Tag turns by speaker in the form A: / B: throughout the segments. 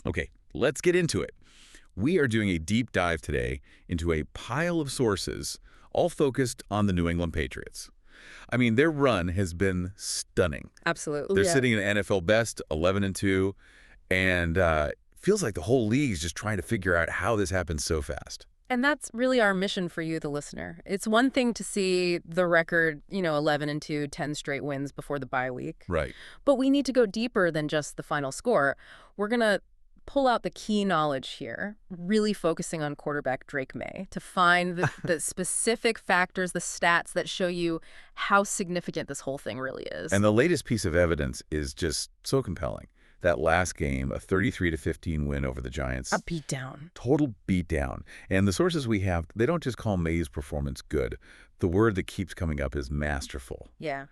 A: Okay, let's get into it. We are doing a deep dive today into a pile of sources, all focused on the New England Patriots. I mean, their run has been stunning.
B: Absolutely.
A: They're sitting in NFL best, 11-2, and feels like the whole league's just trying to figure out how this happened so fast.
B: And that's really our mission for you, the listener. It's one thing to see the record, 11-2, 10 straight wins before the bye week.
A: Right.
B: But we need to go deeper than just the final score. We're going to pull out the key knowledge here, really focusing on quarterback Drake Maye to find the specific factors, the stats that show you how significant this whole thing really is.
A: And the latest piece of evidence is just so compelling. That last game, a 33-15 win over the Giants.
B: A beatdown.
A: Total beatdown. And the sources we have, they don't just call Maye's performance good. The word that keeps coming up is masterful.
B: Yeah.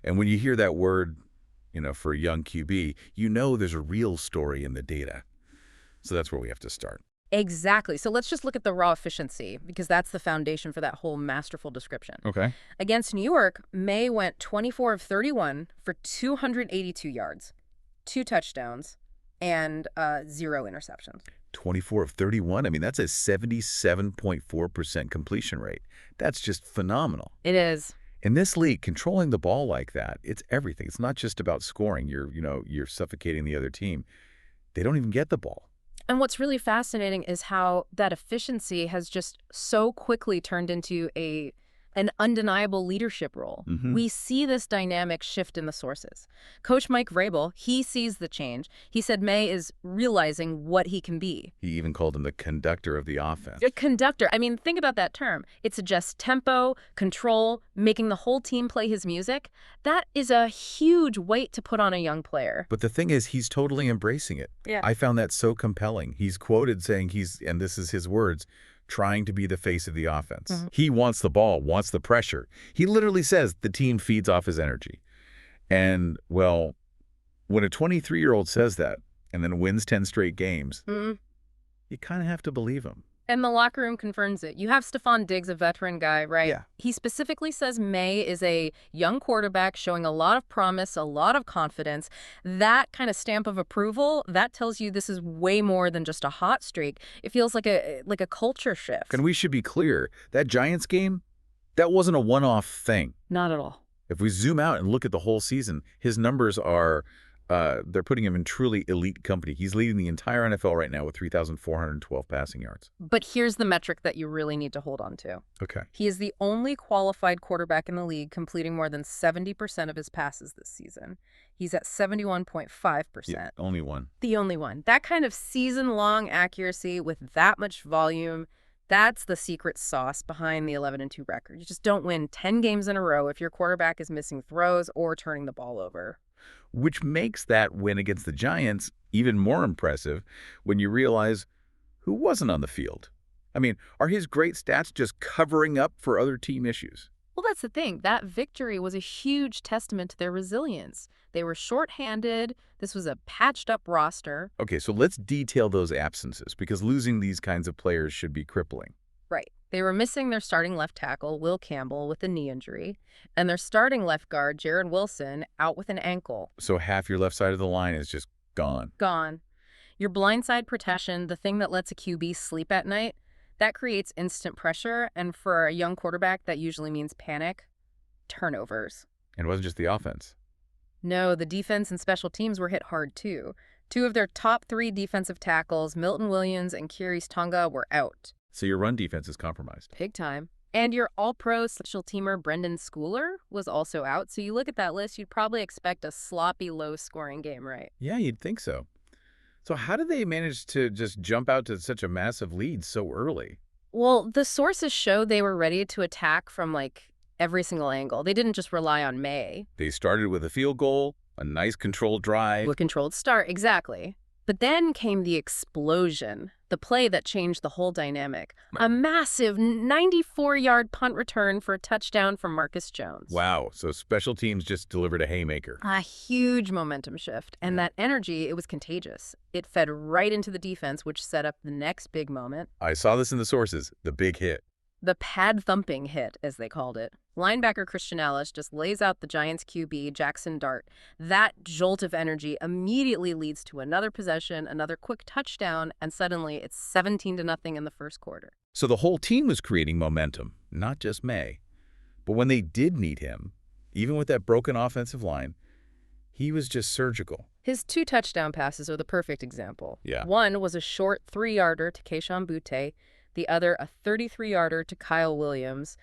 A: And when you hear that word, for a young QB, there's a real story in the data. So that's where we have to start.
B: Exactly. So let's just look at the raw efficiency, because that's the foundation for that whole masterful description.
A: Okay.
B: Against New York, Maye went 24 of 31 for 282 yards. 2 touchdowns, and 0 interceptions.
A: 24 of 31? I mean, that's a 77.4% completion rate. That's just phenomenal.
B: It is.
A: In this league, controlling the ball like that, it's everything. It's not just about scoring. You're suffocating the other team. They don't even get the ball.
B: And what's really fascinating is how that efficiency has just so quickly turned into an undeniable leadership role.
A: Mm-hmm.
B: We see this dynamic shift in the sources. Coach Mike Vrabel, he sees the change. He said Maye is realizing what he can be.
A: He even called him the conductor of the offense.
B: A conductor. I mean, think about that term. It suggests tempo, control, making the whole team play his music. That is a huge weight to put on a young player.
A: But the thing is, he's totally embracing it.
B: Yeah.
A: I found that so compelling. He's quoted saying and this is his words, trying to be the face of the offense.
B: Mm-hmm.
A: He wants the ball, wants the pressure. He literally says the team feeds off his energy. And, well, when a 23-year-old says that and then wins 10 straight games, you kind of have to believe him.
B: And the locker room confirms it. You have Stephon Diggs, a veteran guy, right?
A: Yeah.
B: He specifically says Maye is a young quarterback showing a lot of promise, a lot of confidence. That kind of stamp of approval, that tells you this is way more than just a hot streak. It feels like a culture shift.
A: And we should be clear, that Giants game, that wasn't a one-off thing.
B: Not at all.
A: If we zoom out and look at the whole season, his numbers are they're putting him in truly elite company. He's leading the entire NFL right now with 3,412 passing yards.
B: But here's the metric that you really need to hold on to.
A: Okay.
B: He is the only qualified quarterback in the league completing more than 70% of his passes this season. He's at 71.5%.
A: Yeah, only one.
B: The only one. That kind of season-long accuracy with that much volume, that's the secret sauce behind the 11-2 record. You just don't win 10 games in a row if your quarterback is missing throws or turning the ball over.
A: Which makes that win against the Giants even more impressive when you realize who wasn't on the field. I mean, are his great stats just covering up for other team issues?
B: Well, that's the thing. That victory was a huge testament to their resilience. They were shorthanded. This was a patched-up roster.
A: Okay, so let's detail those absences, because losing these kinds of players should be crippling.
B: Right. They were missing their starting left tackle, Will Campbell, with a knee injury, and their starting left guard, Jared Wilson, out with an ankle.
A: So half your left side of the line is just gone.
B: Gone. Your blindside protection, the thing that lets a QB sleep at night, that creates instant pressure, and for a young quarterback, that usually means panic, turnovers.
A: And it wasn't just the offense.
B: No, the defense and special teams were hit hard, too. 2 of their top 3 defensive tackles, Milton Williams and Kyrie's Tonga, were out.
A: So your run defense is compromised.
B: Big time. And your all-pro special teamer, Brendan Schooler, was also out. So you look at that list, you'd probably expect a sloppy, low-scoring game, right?
A: Yeah, you'd think so. So how did they manage to just jump out to such a massive lead so early?
B: Well, the sources show they were ready to attack from, every single angle. They didn't just rely on Maye.
A: They started with a field goal, a nice controlled drive.
B: A controlled start, exactly. But then came the explosion, the play that changed the whole dynamic. A massive 94-yard punt return for a touchdown from Marcus Jones.
A: Wow, so special teams just delivered a haymaker.
B: A huge momentum shift. And that energy, it was contagious. It fed right into the defense, which set up the next big moment.
A: I saw this in the sources, the big hit.
B: The pad-thumping hit, as they called it. Linebacker Christian Elliss just lays out the Giants QB, Jackson Dart. That jolt of energy immediately leads to another possession, another quick touchdown, and suddenly it's 17-0 in the first quarter.
A: So the whole team was creating momentum, not just Maye. But when they did need him, even with that broken offensive line, he was just surgical.
B: His 2 touchdown passes are the perfect example.
A: Yeah.
B: One was a short 3-yarder to Kayshon Boutte, the other a 33-yarder to Kyle Williams,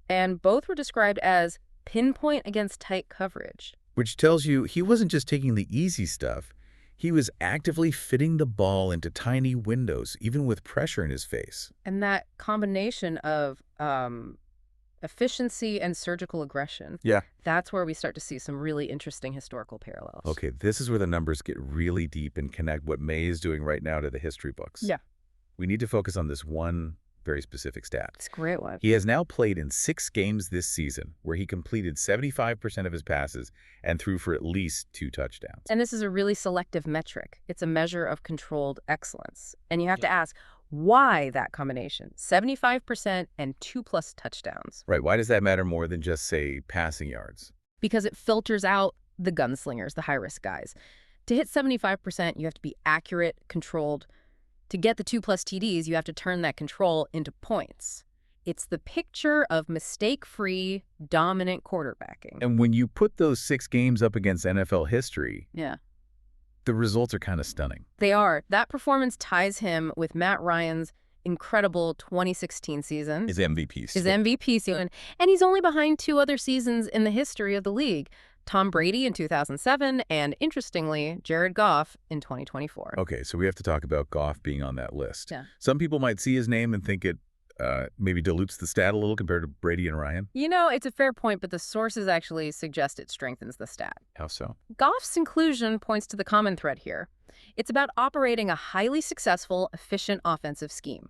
B: and both were described as pinpoint against tight coverage.
A: Which tells you he wasn't just taking the easy stuff. He was actively fitting the ball into tiny windows, even with pressure in his face.
B: And that combination of efficiency and surgical aggression, that's where we start to see some really interesting historical parallels.
A: Okay, this is where the numbers get really deep and connect what Maye is doing right now to the history books.
B: Yeah.
A: We need to focus on this one very specific stat.
B: It's a great one.
A: He has now played in 6 games this season where he completed 75% of his passes and threw for at least 2 touchdowns.
B: And this is a really selective metric. It's a measure of controlled excellence. And you have to ask, why that combination? 75% and 2+ touchdowns.
A: Right. Why does that matter more than just, say, passing yards?
B: Because it filters out the gunslingers, the high-risk guys. To hit 75%, you have to be accurate, controlled. To get the 2+ TDs, you have to turn that control into points. It's the picture of mistake-free, dominant quarterbacking.
A: And when you put those 6 games up against NFL history, the results are kind of stunning.
B: They are. That performance ties him with Matt Ryan's incredible 2016 season.
A: His MVP
B: season. And he's only behind 2 other seasons in the history of the league. Tom Brady in 2007, and interestingly, Jared Goff in 2024.
A: Okay, so we have to talk about Goff being on that list.
B: Yeah.
A: Some people might see his name and think it maybe dilutes the stat a little compared to Brady and Ryan.
B: You know, it's a fair point, but the sources actually suggest it strengthens the stat.
A: How so?
B: Goff's inclusion points to the common thread here. It's about operating a highly successful, efficient offensive scheme.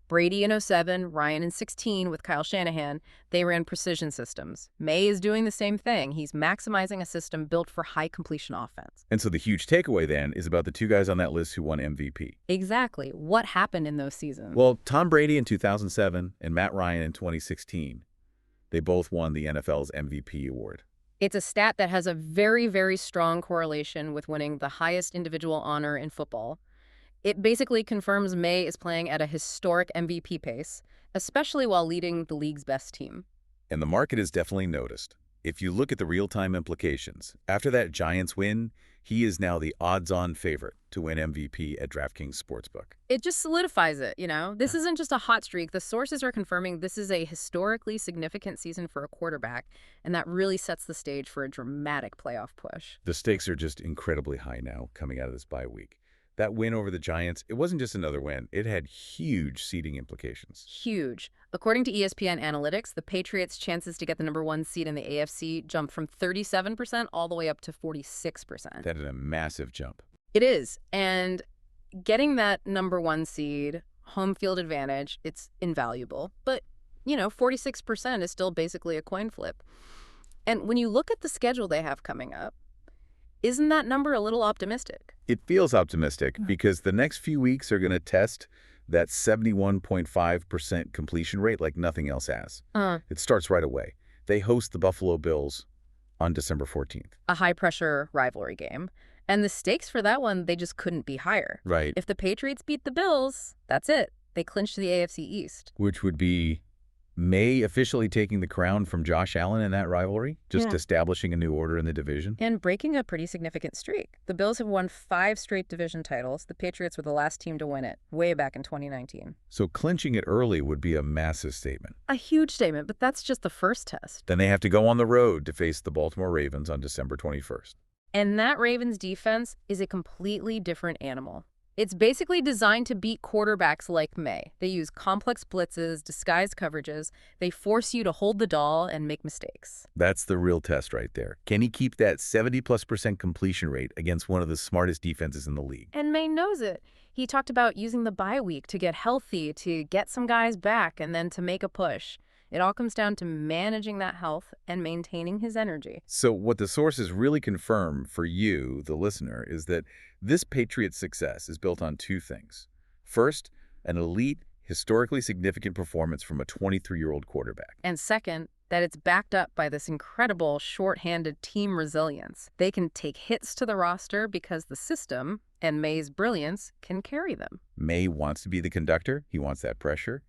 B: Brady in 2007, Ryan in 2016 with Kyle Shanahan, they ran precision systems. Maye is doing the same thing. He's maximizing a system built for high completion offense.
A: And so the huge takeaway then is about the 2 guys on that list who won MVP.
B: Exactly. What happened in those seasons?
A: Well, Tom Brady in 2007 and Matt Ryan in 2016, they both won the NFL's MVP award.
B: It's a stat that has a very, very strong correlation with winning the highest individual honor in football. It basically confirms Maye is playing at a historic MVP pace, especially while leading the league's best team.
A: And the market has definitely noticed. If you look at the real-time implications, after that Giants win, he is now the odds-on favorite to win MVP at DraftKings Sportsbook.
B: It just solidifies it, you know? This isn't just a hot streak. The sources are confirming this is a historically significant season for a quarterback, and that really sets the stage for a dramatic playoff push.
A: The stakes are just incredibly high now coming out of this bye week. That win over the Giants, it wasn't just another win. It had huge seeding implications.
B: Huge. According to ESPN Analytics, the Patriots' chances to get the #1 seed in the AFC jumped from 37% all the way up to 46%.
A: That is a massive jump.
B: It is. And getting that #1 seed, home field advantage, it's invaluable. But, 46% is still basically a coin flip. And when you look at the schedule they have coming up, isn't that number a little optimistic?
A: It feels optimistic because the next few weeks are going to test that 71.5% completion rate like nothing else has. It starts right away. They host the Buffalo Bills on December 14th.
B: A high-pressure rivalry game. And the stakes for that one, they just couldn't be higher.
A: Right.
B: If the Patriots beat the Bills, that's it. They clinch the AFC East.
A: Which would be Maye officially taking the crown from Josh Allen in that rivalry, just establishing a new order in the division.
B: And breaking a pretty significant streak. The Bills have won 5 straight division titles. The Patriots were the last team to win it, way back in 2019.
A: So clinching it early would be a massive statement.
B: A huge statement, but that's just the first test.
A: Then they have to go on the road to face the Baltimore Ravens on December 21st.
B: And that Ravens defense is a completely different animal. It's basically designed to beat quarterbacks like Maye. They use complex blitzes, disguised coverages. They force you to hold the ball and make mistakes.
A: That's the real test right there. Can he keep that 70+% completion rate against one of the smartest defenses in the league?
B: And Maye knows it. He talked about using the bye week to get healthy, to get some guys back, and then to make a push. It all comes down to managing that health and maintaining his energy.
A: So what the sources really confirm for you, the listener, is that this Patriots success is built on 2 things. First, an elite, historically significant performance from a 23-year-old quarterback.
B: And second, that it's backed up by this incredible shorthanded team resilience. They can take hits to the roster because the system and Maye's brilliance can carry them.
A: Maye wants to be the conductor. He wants that pressure.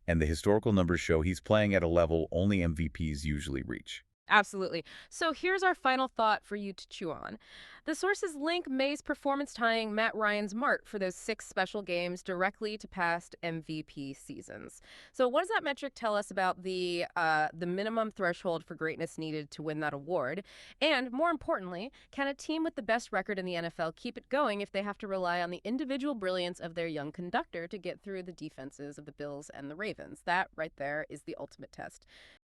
A: And the historical numbers show he's playing at a level only MVPs usually reach.
B: Absolutely. So here's our final thought for you to chew on. The sources link Maye's performance tying Matt Ryan's mark for those 6 special games directly to past MVP seasons. So what does that metric tell us about the minimum threshold for greatness needed to win that award? And more importantly, can a team with the best record in the NFL keep it going if they have to rely on the individual brilliance of their young conductor to get through the defenses of the Bills and the Ravens? That right there is the ultimate test.